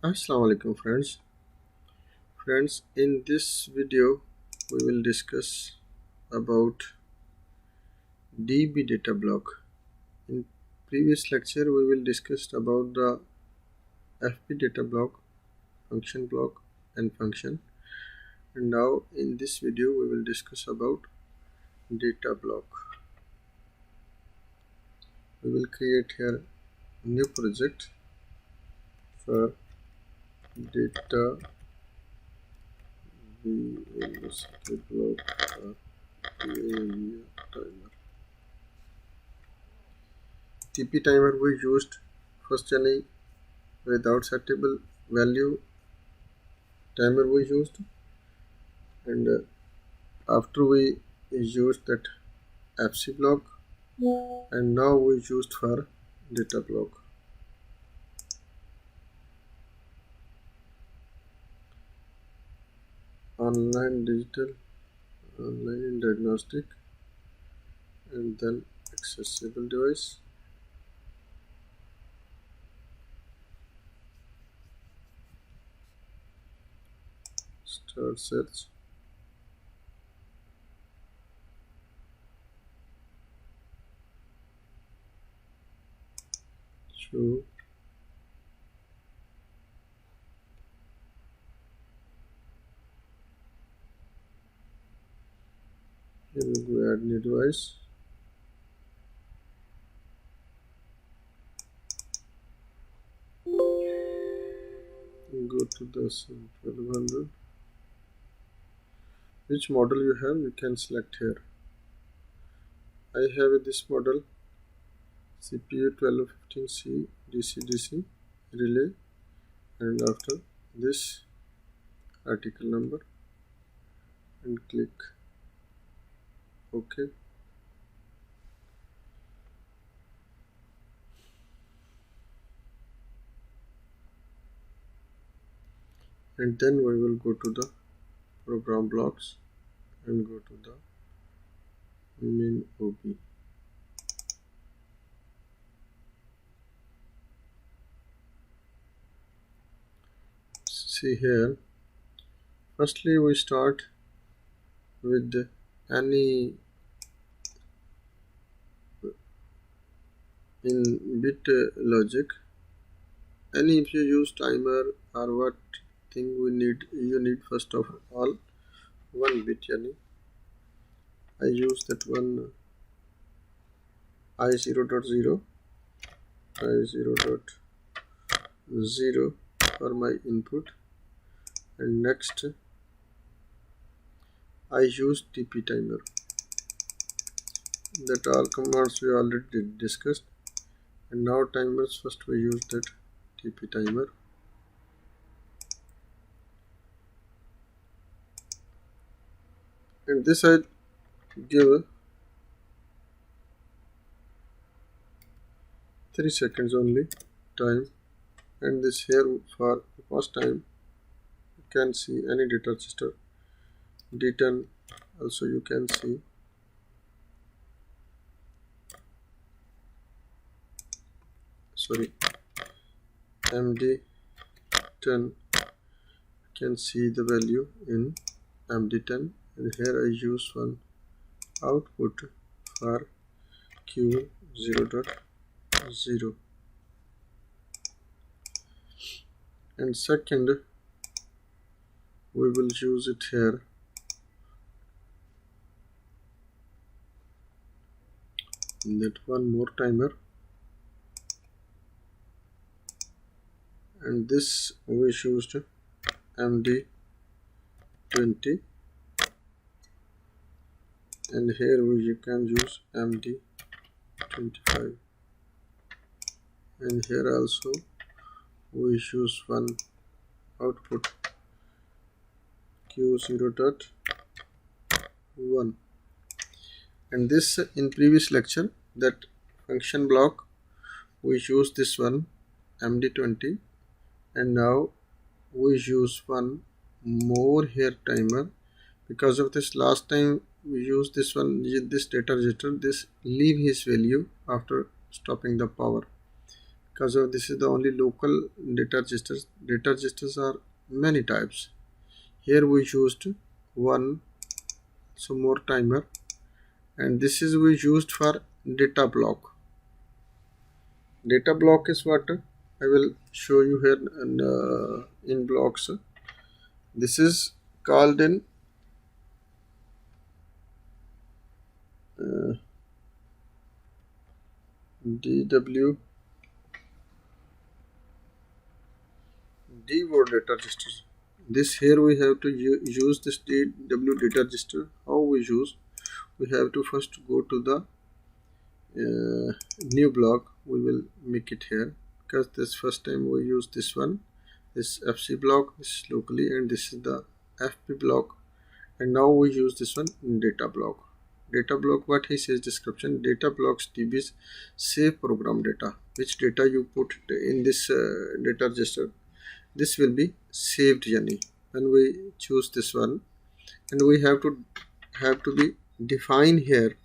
Assalamu alaikum friends, in this video we will discuss about DB data block. In previous lecture we will discuss about the FB data block, function block and function, and now in this video we will discuss about data block. We will create here new project for data block timer. TP timer we used first any without settable value timer we used, and after we used that FC block, and now we used for data block. Online diagnostic, and then accessible device. Start search. Show. Here we go add new device. Go to the S7-1200. Which model you have, you can select here. I have this model CPU 1215C DC relay, and after this article number and click OK. And then we will go to the program blocks and go to the main OB. See here, firstly we start with any in bit logic. Any if you use timer or what thing you need first of all 1 bit. I use that one I0.0 for my input, and next I use TP timer. That all commands we already discussed, and now timers first we use that TP timer. And this I give 3 seconds only time, and this here for first time you can see any data register D10 also you can see. Sorry, MD10 you can see the value in MD10, and here I use one output for Q0.0, and second we will use it here that one more timer, and this we used MD20, and here you can use MD25, and here also we use one output Q0.1, and this in previous lecture that function block we use this one MD20, and now we use one more here timer. Because of this last time we use this one, this data register, this leave his value after stopping the power, because of this is the only local data registers. Data registers are many types. Here we used one, some more timer, and this is we used for data block. Data block is what I will show you here in blocks. This is called in DW word data register. This here we have to use this DW data register. How we use? We have to first go to the new block. We will make it here because this first time we use this one, this FC block, this is locally, and this is the FP block, and now we use this one in data block. Data block, what he says description: data blocks DBs save program data. Which data you put in this data register, this will be saved. Yani when we choose this one, and we have to be define here,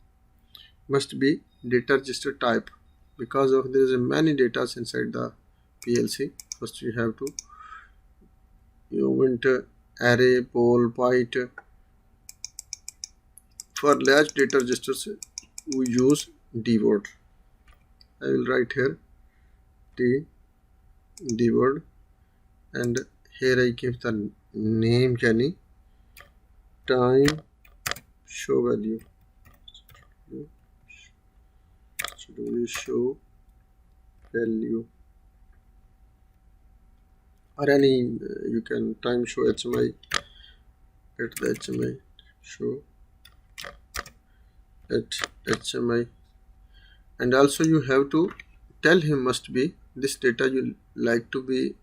must be data register type, because of there is many data inside the PLC. First you have to went array, pole, byte. For large data registers we use D word. I will write here D word, and here I give the name yani time show value. Should we show value or any you can time show HMI at the HMI show at HMI, and also you have to tell him must be this data you like to be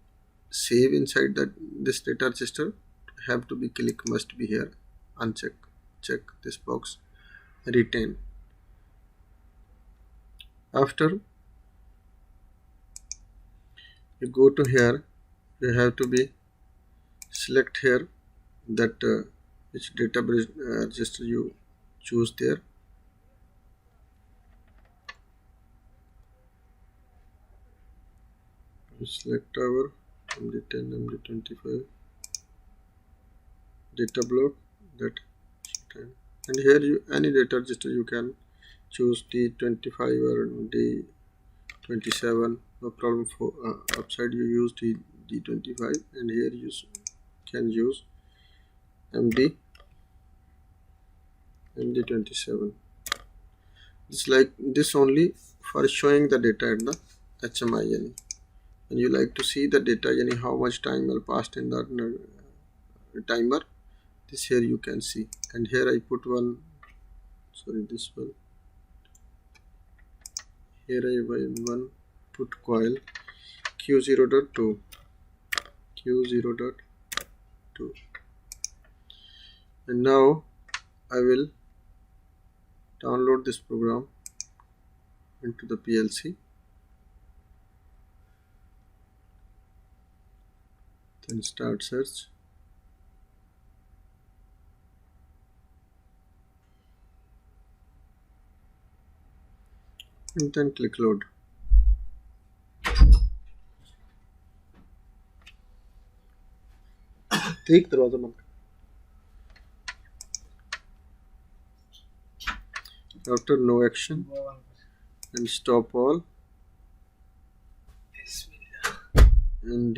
save inside that this data register have to be click must be here, uncheck, check this box, retain. After you go to here, you have to be select here that which data register you choose there. We select our MD10 MD25 data block that time, and here you any data register you can choose D25 or D27, no problem. For upside you use D25, and here you can use MD27. It's like this only for showing the data at the HMI yani. And you like to see the data yani how much time will pass in that timer, this here you can see. And here I put one, sorry, this one here I one put coil Q0.2 Q0.2, and now I will download this program into the PLC. Then start search. And then click load. Take दरवाजा बंद. After no action and stop all and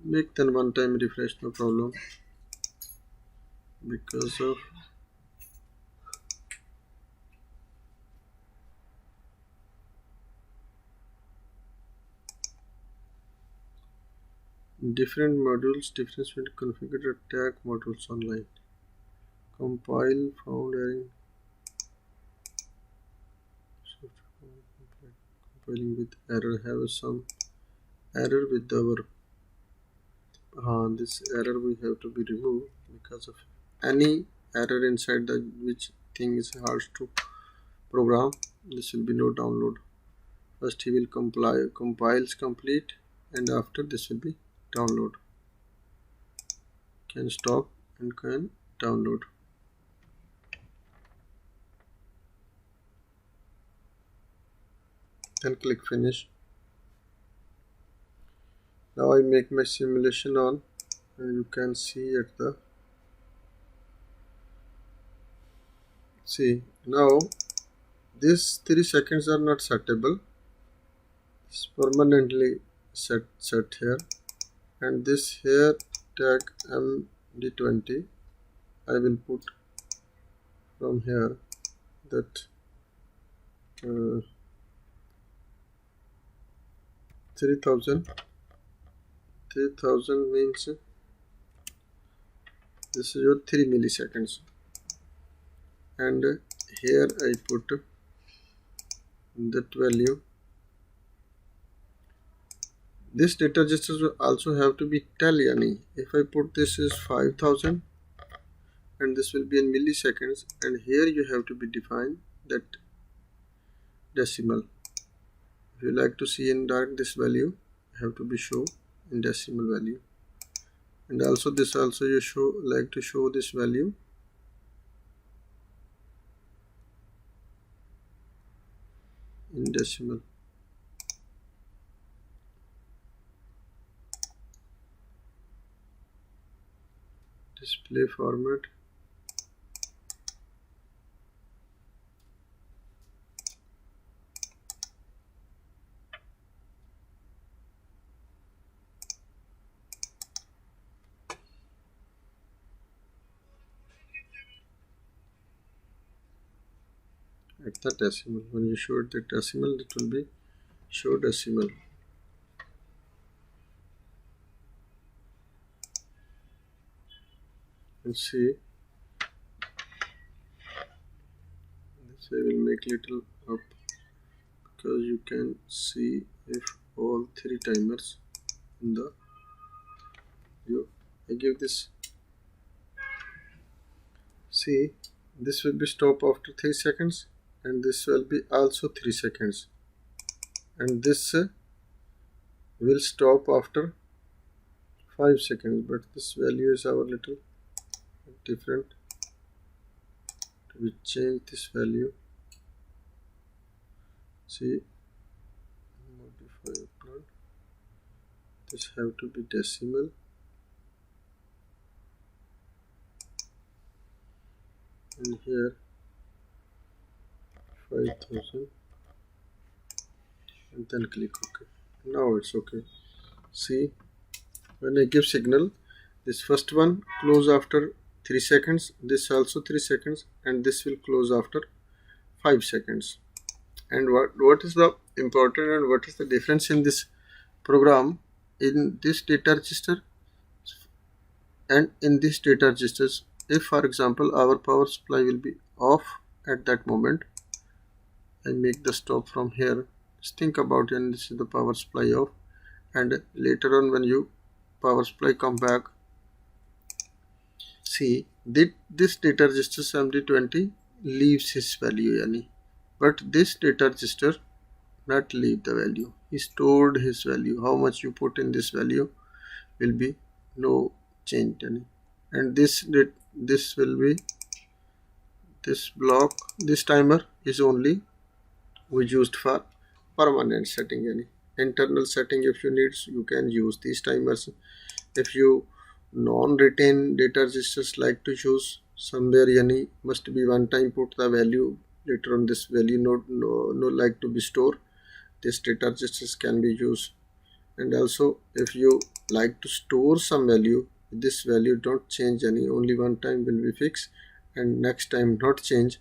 make then one time refresh, no problem, because of different modules, different configured attack modules online. Compile found error. Compiling with error, have some error with our this error we have to be removed because of any error inside the which thing is hard to program. This will be no download. First he will compiles complete, and after this will be download. Can stop and can download. then click finish. Now I make my simulation on, and you can see at the now these 3 seconds are not settable. It's permanently set here, and this here tag MD20 I will put from here that 3000 means this is your 3 milliseconds, and here I put that value. This data registers will also have to be tell, yani if I put this is 5000 and this will be in milliseconds, and here you have to be defined that decimal. If you like to see in dark this value, you have to be show in decimal value, and also this also you like to show this value in decimal. Display format, at the decimal. When you show the decimal, it will be show decimal. And see, this I will make little up because you can see if all 3 timers in the view. I give this, see, this will be stop after 3 seconds, and this will be also 3 seconds, and this will stop after 5 seconds, but this value is our little different. We change this value, see, modify upload, this have to be decimal, and here 5000, and then click OK. Now it's okay. See, when I give signal, this first one close after 3 seconds, this also 3 seconds, and this will close after 5 seconds. And what is the important and what is the difference in this program, in this data register and in this data registers? If for example our power supply will be off at that moment, I make the stop from here. Just think about it, and this is the power supply off, and later on when you power supply come back, see this data register MD20 leaves his value, yani, but this data register not leave the value. He stored his value. How much you put in this value will be no change, yani. And this will be this block. This timer is only we used for permanent setting, yani internal setting. If you need, you can use these timers. If you non-retain data registers like to choose somewhere, yani must be one time put the value, later on this value no like to be stored, this data registers can be used. And also if you like to store some value, this value don't change, any only one time will be fixed and next time not change,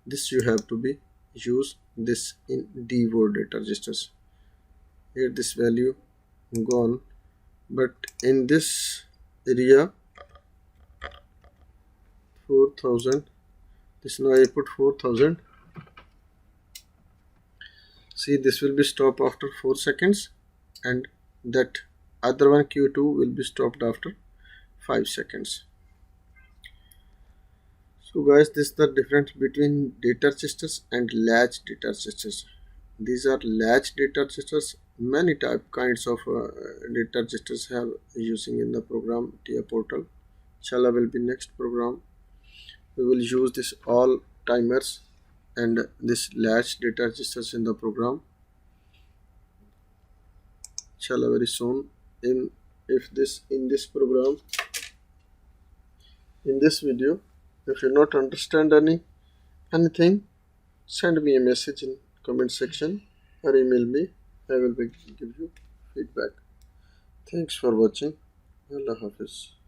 this you have to be use this in devo data registers. Here this value gone, but in this area 4000, this now I put 4000. See, this will be stopped after 4 seconds, and that other one Q2 will be stopped after 5 seconds. So guys, this is the difference between data registers and latch data registers. These are latch data registers. Many kinds of data registers have using in the program TIA portal. Inshallah will be next program. We will use this all timers and this latch data registers in the program. inshallah very soon. In this program, in this video, if you not understand anything, send me a message in comment section or email me. I will give you feedback. Thanks for watching. Allah Hafiz.